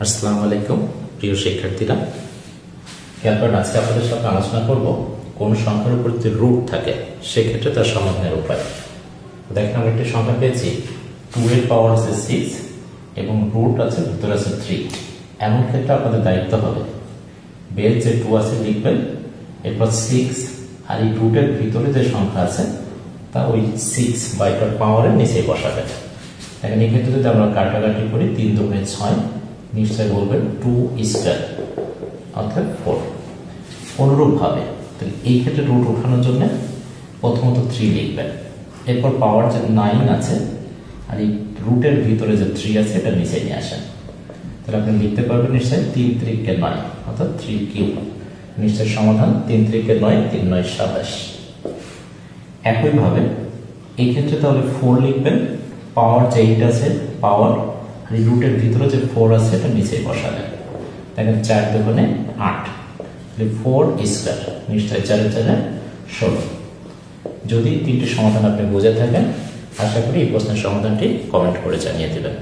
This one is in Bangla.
আসসালামু আলাইকুম প্রিয় শিক্ষার্থীরা, এরপর আজকে আপনাদের সাথে আলোচনা করব কোন সংখ্যার উপর যদি রুট থাকে সেক্ষেত্রে তার সমাধানের উপায়। দেখেন আমরা একটি সংখ্যা পেয়েছি 2 এর পাওয়ার আছে 6 এবং রুট আছে ভিতরে আছে 3। এমন ক্ষেত্রে আপনাদের দায়িত্ব হবে বের যে 2 আছে লিখবেন, এরপর 6 আর এই রুটের ভিতরে যে সংখ্যা আছে তা ওই 6 বা এটার পাওয়ারের নিচে বসাবেন। এখন এই ক্ষেত্রে যদি আমরা কাটাকাটি করি 3 দুগুণে 6, নিশ্চয় বলবেন 2 স্কয়ার অর্থাৎ 4। অনুরূপভাবে এই ক্ষেত্রে রুট ওঠানোর জন্য প্রথমত 3 লিখবেন, এরপর পাওয়ার যে 9 আছে আর এই রুটের ভিতরে যে 3 আছে এটা নিচে নিয়ে আসেন। তাহলে আপনি লিখতে পারবেন নিশ্চয় 3 3 9 অর্থাৎ 3 কিউব। নিশ্চয় সমাধান 3 3 9 3 9 27। একইভাবে এই ক্ষেত্রে তাহলে 4 লিখবেন, পাওয়ার যে 8 আছে পাওয়ার আর এই রুটের ভিতরে যে 4 আছে এটা নিচে বসাবেন। দেখেন 4 দুগুণে 8, তাহলে 4 স্কয়ার। নিশ্চয় 4 4 16। যদি তিনটি সমাধান আপনি বুঝে থাকেন, আশা করি এই প্রশ্নের সমাধানটি কমেন্ট করে জানিয়ে দেবেন।